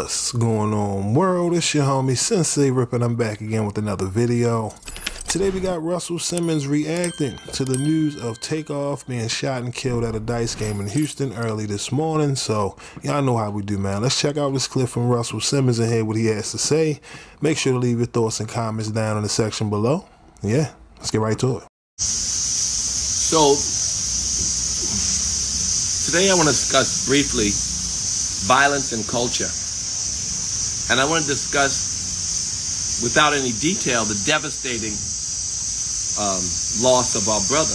What's going on, world? It's your homie SenseiRip, and I'm back again with another video. Today we got Russell Simmons reacting to the news of Takeoff being shot and killed at a dice game in Houston early this morning. So y'all know how we do, man. Let's check out this clip from Russell Simmons and hear what he has to say. Make sure to leave your thoughts and comments down in the section below. Yeah, let's get right to it. So today I want to discuss briefly violence and culture. And I want to discuss, without any detail, the devastating loss of our brother.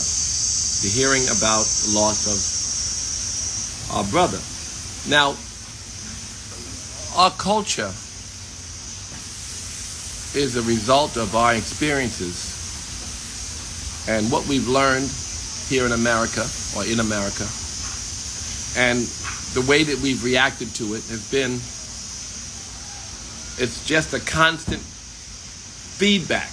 The hearing about the loss of our brother. Now, our culture is a result of our experiences and what we've learned here in America, or in America. And the way that we've reacted to it has been, it's just a constant feedback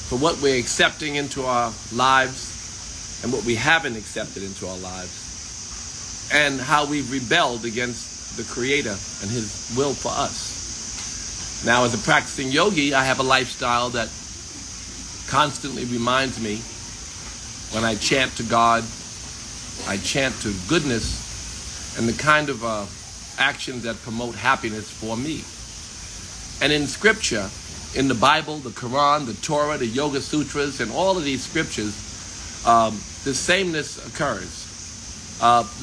for what we're accepting into our lives and what we haven't accepted into our lives, and how we've rebelled against the Creator and His will for us. Now, as a practicing yogi, I have a lifestyle that constantly reminds me, when I chant to God, I chant to goodness and the kind of actions that promote happiness for me. And in Scripture, in the Bible, the Quran, the Torah, the Yoga Sutras, and all of these scriptures, the sameness occurs.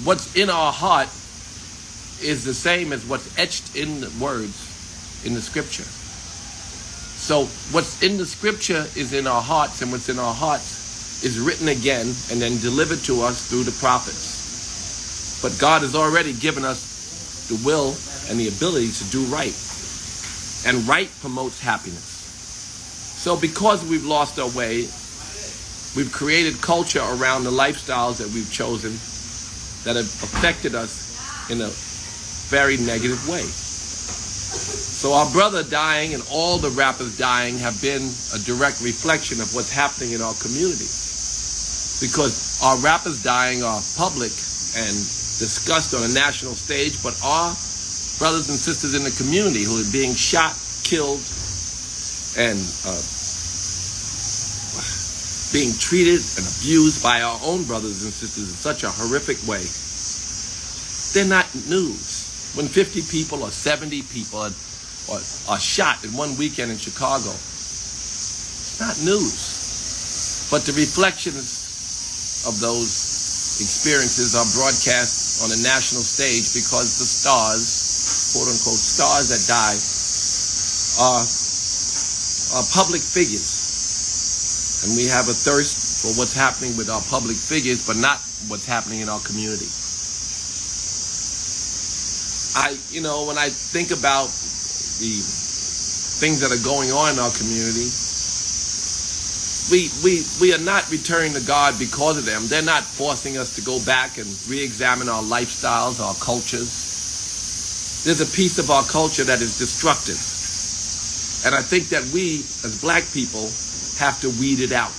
What's in our heart is the same as what's etched in the words in the Scripture. So what's in the Scripture is in our hearts, and what's in our hearts is written again and then delivered to us through the prophets. But God has already given us the will and the ability to do right. And right promotes happiness. So because we've lost our way, we've created culture around the lifestyles that we've chosen that have affected us in a very negative way. So our brother dying and all the rappers dying have been a direct reflection of what's happening in our community. Because our rappers dying are public and discussed on a national stage, but our brothers and sisters in the community who are being shot, killed, and being treated and abused by our own brothers and sisters in such a horrific way, they're not news. When 50 people or 70 people are shot in one weekend in Chicago, it's not news. But the reflections of those experiences are broadcast on a national stage because the stars, quote-unquote stars that die, are public figures. And we have a thirst for what's happening with our public figures, but not what's happening in our community. When I think about the things that are going on in our community, we are not returning to God because of them. They're not forcing us to go back and re-examine our lifestyles, our cultures. There's a piece of our culture that is destructive. And I think that we, as black people, have to weed it out.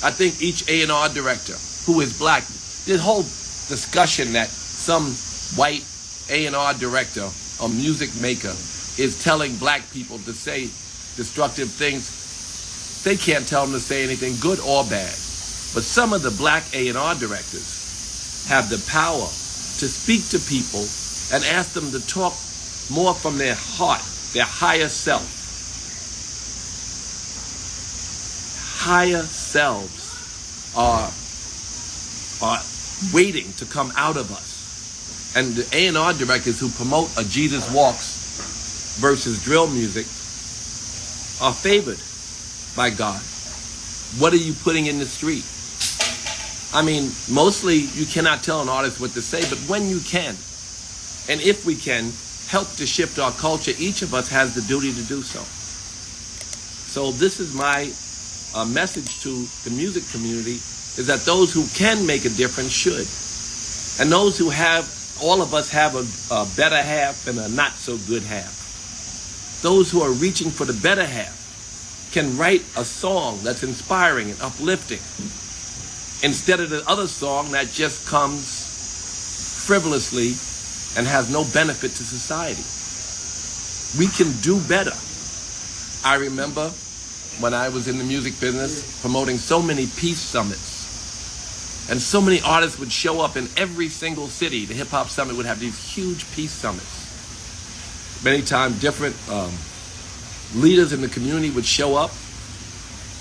I think each A&R director who is black, this whole discussion that some white A&R director or music maker is telling black people to say destructive things, they can't tell them to say anything good or bad. But some of the black A&R directors have the power to speak to people and ask them to talk more from their heart, their higher self. Higher selves are waiting to come out of us. And the A&R directors who promote a Jesus Walks versus drill music are favored by God. What are you putting in the street? I mean, mostly you cannot tell an artist what to say, but when you can, and if we can help to shift our culture, each of us has the duty to do so. So this is my message to the music community, is that those who can make a difference should. And those who have, all of us have a better half and a not so good half. Those who are reaching for the better half can write a song that's inspiring and uplifting, instead of the other song that just comes frivolously and has no benefit to society. We can do better. I remember when I was in the music business promoting so many peace summits, and so many artists would show up in every single city. The hip hop summit would have these huge peace summits. Many times different leaders in the community would show up.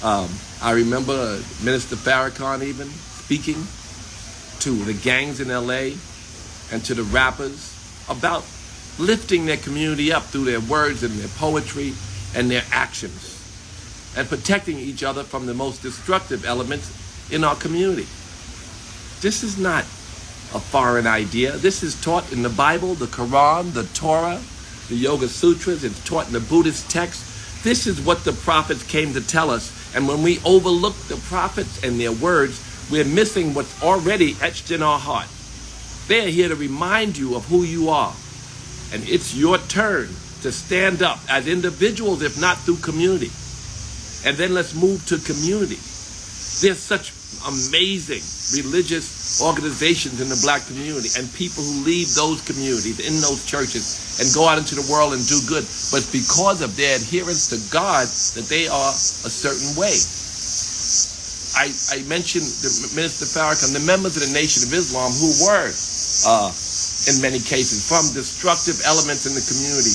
I remember Minister Farrakhan even speaking to the gangs in LA and to the rappers about lifting their community up through their words and their poetry and their actions, and protecting each other from the most destructive elements in our community. This is not a foreign idea. This is taught in the Bible, the Quran, the Torah, the Yoga Sutras. It's taught in the Buddhist texts. This is what the prophets came to tell us. And when we overlook the prophets and their words, we're missing what's already etched in our heart. They're here to remind you of who you are. And it's your turn to stand up as individuals, if not through community. And then let's move to community. There's such amazing religious organizations in the black community, and people who leave those communities in those churches and go out into the world and do good. But because of their adherence to God, that they are a certain way. I mentioned the Minister Farrakhan, the members of the Nation of Islam who were, in many cases, from destructive elements in the community.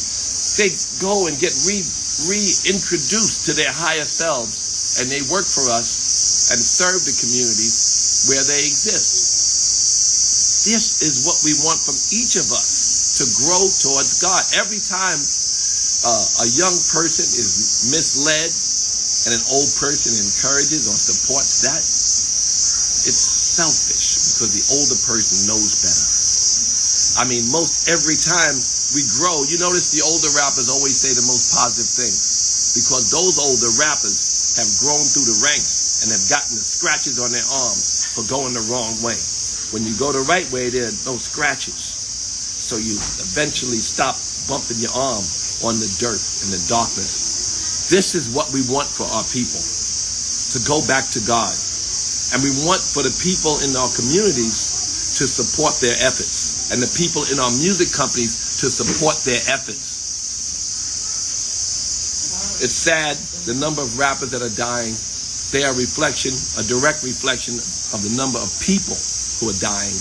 They go and get reintroduced to their higher selves, and they work for us and serve the communities where they exist. This is what we want from each of us, to grow towards God. Every time a young person is misled and an old person encourages or supports that, it's selfish, because the older person knows better. I mean, most every time we grow, you notice the older rappers always say the most positive things, because those older rappers have grown through the ranks and have gotten the scratches on their arms for going the wrong way. When you go the right way, there are no scratches. So you eventually stop bumping your arm on the dirt and the darkness. This is what we want for our people, to go back to God. And we want for the people in our communities to support their efforts, and the people in our music companies to support their efforts. It's sad, the number of rappers that are dying. They are a direct reflection of the number of people who are dying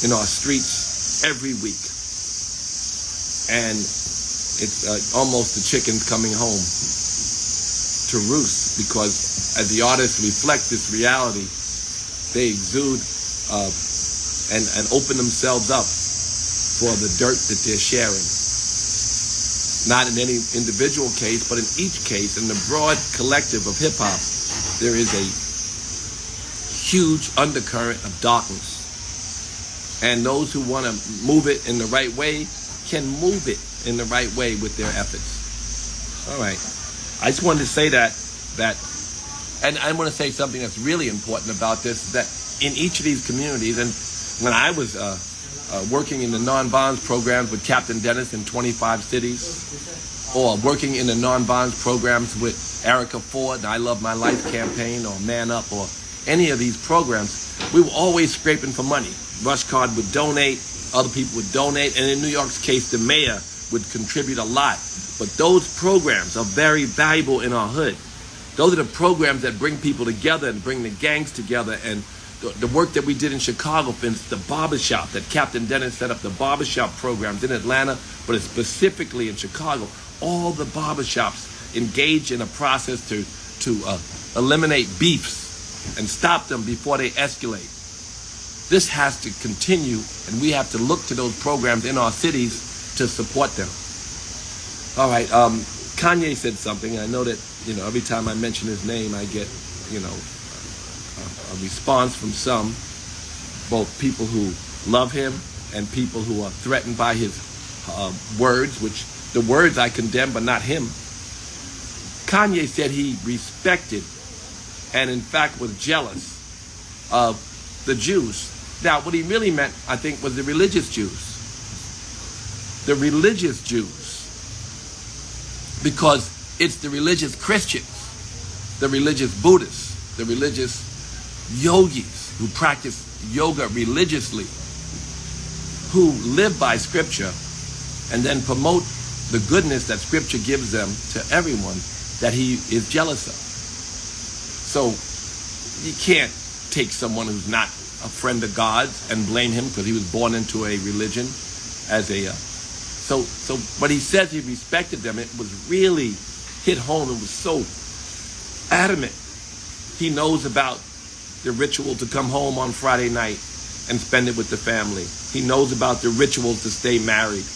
in our streets every week. And it's almost the chickens coming home to roost, because as the artists reflect this reality, they exude and open themselves up for the dirt that they're sharing. Not in any individual case, but in each case, in the broad collective of hip-hop, there is a huge undercurrent of darkness. And those who want to move it in the right way can move it in the right way with their efforts. All right. I just wanted to say that, and I want to say something that's really important about this, that in each of these communities, and when I was working in the non-bonds programs with Captain Dennis in 25 cities, or working in the non-bonds programs with Erica Ford, and I Love My Life campaign, or Man Up, or any of these programs, we were always scraping for money. Rush Card would donate, other people would donate, and in New York's case, the mayor would contribute a lot. But those programs are very valuable in our hood. Those are the programs that bring people together and bring the gangs together. And the work that we did in Chicago, for instance, the barbershop, that Captain Dennis set up the barbershop programs in Atlanta, but specifically in Chicago. All the barbershops engage in a process to eliminate beefs and stop them before they escalate. This has to continue, and we have to look to those programs in our cities to support them. All right, Kanye said something. I know that, every time I mention his name, I get, a response from some, both people who love him and people who are threatened by his words, which the words I condemn, but not him. Kanye said he respected and, in fact, was jealous of the Jews. Now, what he really meant, I think, was the religious Jews. The religious Jews. Because it's the religious Christians, the religious Buddhists, the religious yogis who practice yoga religiously, who live by Scripture and then promote the goodness that Scripture gives them to everyone that he is jealous of. So you can't take someone who's not a friend of God's and blame him because he was born into a religion as a so when he says he respected them, it was really hit home. It was so adamant. He knows about the ritual to come home on Friday night and spend it with the family. He knows about the rituals to stay married.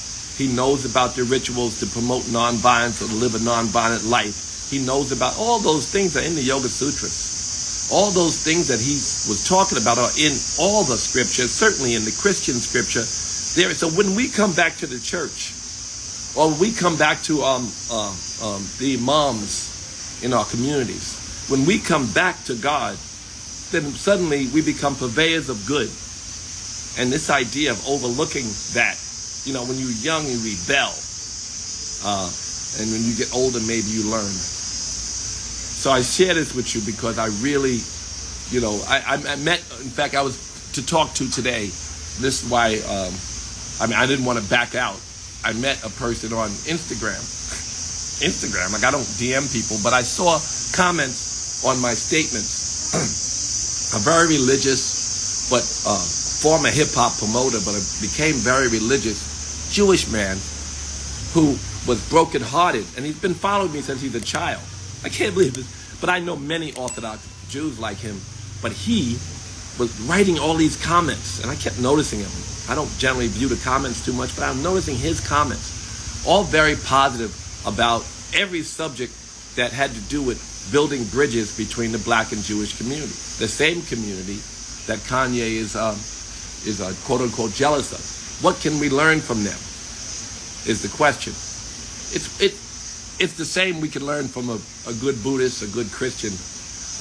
He knows about the rituals to promote nonviolence or to live a nonviolent life. He knows about all those things are in the Yoga Sutras. All those things that he was talking about are in all the scriptures, certainly in the Christian scripture. So when we come back to the church, or when we come back to the imams in our communities, when we come back to God, then suddenly we become purveyors of good. And this idea of overlooking that, you know, when you're young you rebel, and when you get older maybe you learn. So I share this with you because I really, you know, I met, in fact, I was to talk to today. This is why, I didn't want to back out. I met a person on Instagram, like I don't DM people, but I saw comments on my statements. A very religious, but former hip-hop promoter, but became very religious Jewish man who was brokenhearted, and he's been following me since he's a child. I can't believe it, but I know many Orthodox Jews like him, but he was writing all these comments, and I kept noticing him. I don't generally view the comments too much, but I'm noticing his comments, all very positive about every subject that had to do with building bridges between the black and Jewish community, the same community that Kanye is quote-unquote jealous of. What can we learn from them is the question. It's the same we can learn from a good Buddhist, a good Christian,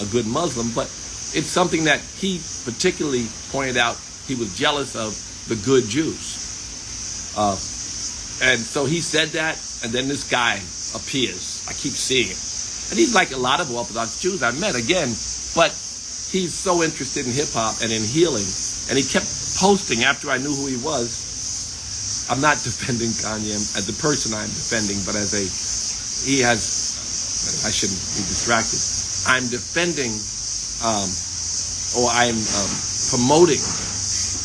a good Muslim, but it's something that he particularly pointed out he was jealous of the good Jews. And so he said that, and then this guy appears. I keep seeing him. And he's like a lot of Orthodox Jews I met again, but he's so interested in hip-hop and in healing, and he kept posting after I knew who he was. I'm not defending Kanye as the person I'm defending, but as I shouldn't be distracted. I'm defending, or I'm promoting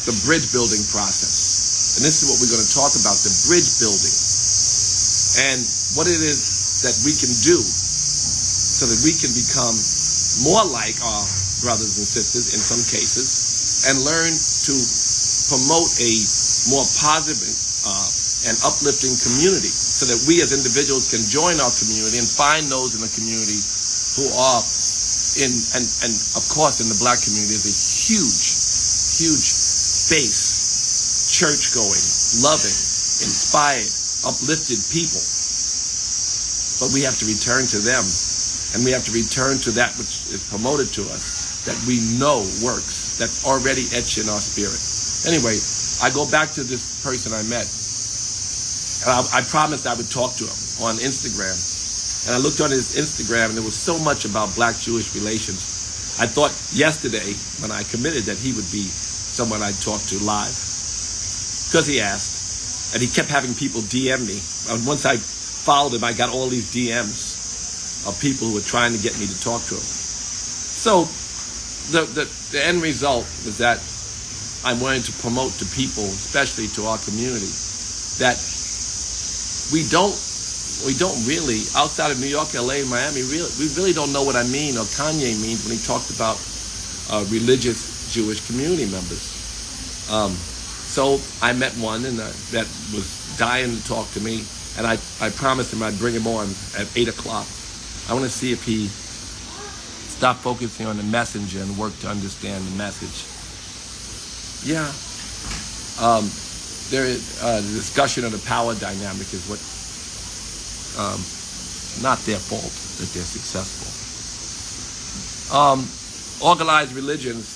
the bridge building process. And this is what we're going to talk about, the bridge building. And what it is that we can do so that we can become more like our brothers and sisters in some cases and learn to promote a more positive and uplifting community so that we as individuals can join our community and find those in the community who are in, and of course in the black community is a huge space, church-going, loving, inspired, uplifted people. But we have to return to them, and we have to return to that which is promoted to us, that we know works, that's already etched in our spirit. Anyway, I go back to this person I met, and I promised I would talk to him on Instagram. And I looked on his Instagram, and there was so much about black-Jewish relations. I thought yesterday, when I committed, that he would be someone I'd talk to live, because he asked, and he kept having people DM me. And once I followed him, I got all these DMs of people who were trying to get me to talk to him. So the end result was that I wanted to promote to people, especially to our community, that we don't really, outside of New York, LA, Miami, we really don't know what I mean or Kanye means when he talks about religious Jewish community members. So I met one and that was dying to talk to me, and I promised him I'd bring him on at 8 o'clock. I want to see if he stopped focusing on the messenger and worked to understand the message. Yeah. The discussion of the power dynamic is what, not their fault that they're successful. Organized religions,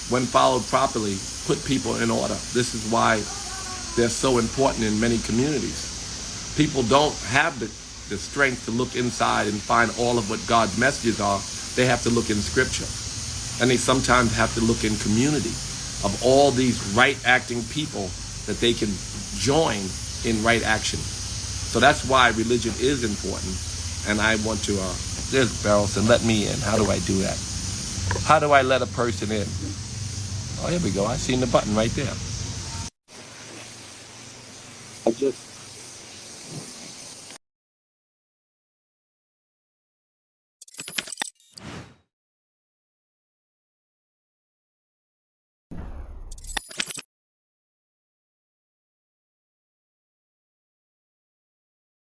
when followed properly, put people in order. This is why they're so important in many communities. People don't have the strength to look inside and find all of what God's messages are. They have to look in Scripture. And they sometimes have to look in community of all these right acting people that they can join in right action. So that's why religion is important. And I want to, there's Barrelson, let me in. How do I do that? How do I let a person in? Oh, here we go. I seen the button right there. I just